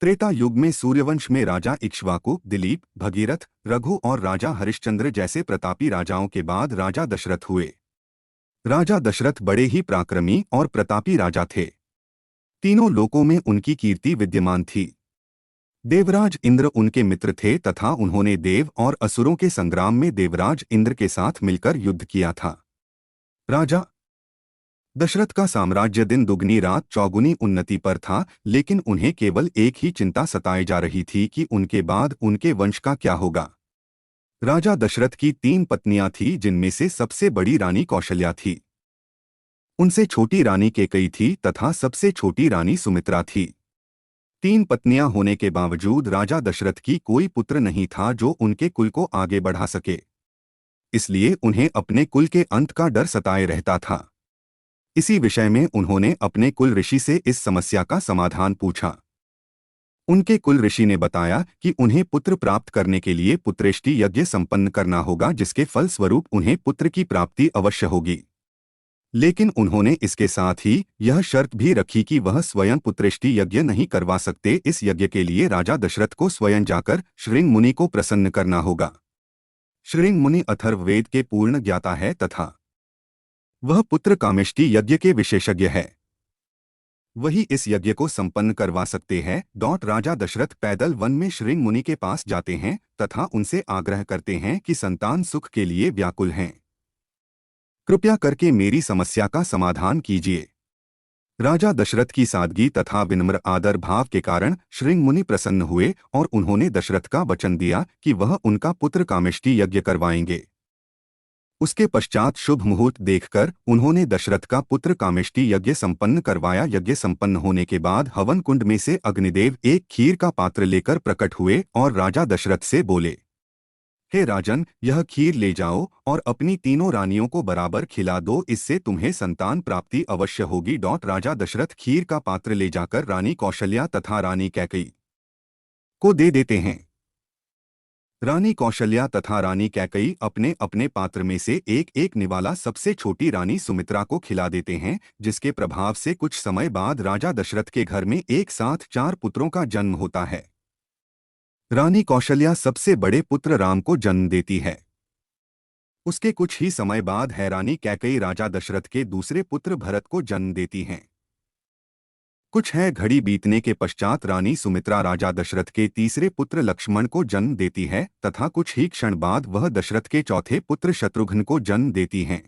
त्रेता युग में सूर्यवंश में राजा इक्ष्वाकु, दिलीप, भगीरथ, रघु और राजा हरिश्चंद्र जैसे प्रतापी राजाओं के बाद राजा दशरथ हुए। राजा दशरथ बड़े ही पराक्रमी और प्रतापी राजा थे। तीनों लोकों में उनकी कीर्ति विद्यमान थी। देवराज इंद्र उनके मित्र थे तथा उन्होंने देव और असुरों के संग्राम में देवराज इंद्र के साथ मिलकर युद्ध किया था। राजा दशरथ का साम्राज्य दिन दुगनी रात चौगुनी उन्नति पर था, लेकिन उन्हें केवल एक ही चिंता सताई जा रही थी कि उनके बाद उनके वंश का क्या होगा। राजा दशरथ की 3 पत्नियां थीं, जिनमें से सबसे बड़ी रानी कौशल्या थी। उनसे छोटी रानी कैकेयी थी तथा सबसे छोटी रानी सुमित्रा थी। 3 पत्नियां होने के बावजूद राजा दशरथ की कोई पुत्र नहीं था जो उनके कुल को आगे बढ़ा सके। इसलिए उन्हें अपने कुल के अंत का डर सताए रहता था। इसी विषय में उन्होंने अपने कुल ऋषि से इस समस्या का समाधान पूछा। उनके कुल ऋषि ने बताया कि उन्हें पुत्र प्राप्त करने के लिए पुत्रेष्टि यज्ञ संपन्न करना होगा, जिसके फल स्वरूप उन्हें पुत्र की प्राप्ति अवश्य होगी। लेकिन उन्होंने इसके साथ ही यह शर्त भी रखी कि वह स्वयं पुत्रेष्टि यज्ञ नहीं करवा सकते। इस यज्ञ के लिए राजा दशरथ को स्वयं जाकर श्रृंग मुनि को प्रसन्न करना होगा। श्रृंग मुनि अथर्ववेद के पूर्ण ज्ञाता है तथा वह पुत्र कामेष्टि यज्ञ के विशेषज्ञ है। वही इस यज्ञ को संपन्न करवा सकते हैं। राजा दशरथ पैदल वन में श्रृंग मुनि के पास जाते हैं तथा उनसे आग्रह करते हैं कि संतान सुख के लिए व्याकुल हैं। कृपया करके मेरी समस्या का समाधान कीजिए। राजा दशरथ की सादगी तथा विनम्र आदर भाव के कारण श्रृंग मुनि प्रसन्न हुए और उन्होंने दशरथ का वचन दिया कि वह उनका पुत्र कामेष्टि यज्ञ करवाएंगे। उसके पश्चात शुभ मुहूर्त देखकर उन्होंने दशरथ का पुत्र कामेष्टि यज्ञ संपन्न करवाया। यज्ञ संपन्न होने के बाद हवन कुंड में से अग्निदेव एक खीर का पात्र लेकर प्रकट हुए और राजा दशरथ से बोले, हे राजन, यह खीर ले जाओ और अपनी तीनों रानियों को बराबर खिला दो, इससे तुम्हें संतान प्राप्ति अवश्य होगी। राजा दशरथ खीर का पात्र ले जाकर रानी कौशल्या तथा रानी कैकेयी को दे देते हैं। रानी कौशल्या तथा रानी कैकेयी अपने अपने पात्र में से एक एक निवाला सबसे छोटी रानी सुमित्रा को खिला देते हैं, जिसके प्रभाव से कुछ समय बाद राजा दशरथ के घर में एक साथ 4 पुत्रों का जन्म होता है। रानी कौशल्या सबसे बड़े पुत्र राम को जन्म देती है। उसके कुछ ही समय बाद है रानी कैकेयी राजा दशरथ के दूसरे पुत्र भरत को जन्म देती हैं। कुछ है घड़ी बीतने के पश्चात रानी सुमित्रा राजा दशरथ के तीसरे पुत्र लक्ष्मण को जन्म देती है तथा कुछ ही क्षण बाद वह दशरथ के चौथे पुत्र शत्रुघ्न को जन्म देती हैं।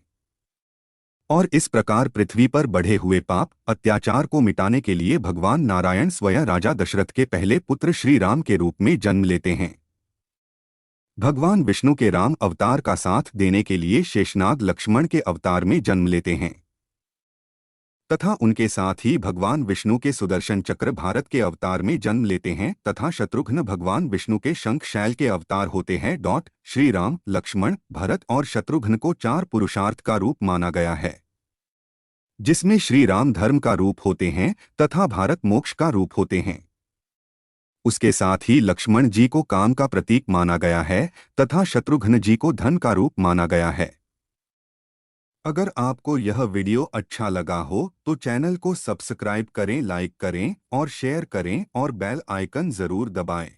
और इस प्रकार पृथ्वी पर बढ़े हुए पाप अत्याचार को मिटाने के लिए भगवान नारायण स्वयं राजा दशरथ के पहले पुत्र श्री राम के रूप में जन्म लेते हैं। भगवान विष्णु के राम अवतार का साथ देने के लिए शेषनाग लक्ष्मण के अवतार में जन्म लेते हैं तथा उनके साथ ही भगवान विष्णु के सुदर्शन चक्र भारत के अवतार में जन्म लेते हैं तथा शत्रुघ्न भगवान विष्णु के शंख शैल के अवतार होते हैं। श्री राम, लक्ष्मण, भरत और शत्रुघ्न को 4 पुरुषार्थ का रूप माना गया है, जिसमें श्री राम धर्म का रूप होते हैं तथा भारत मोक्ष का रूप होते हैं। उसके साथ ही लक्ष्मण जी को काम का प्रतीक माना गया है तथा शत्रुघ्न जी को धन का रूप माना गया है। अगर आपको यह वीडियो अच्छा लगा हो तो चैनल को सब्सक्राइब करें, लाइक करें और शेयर करें और बेल आइकन जरूर दबाएं।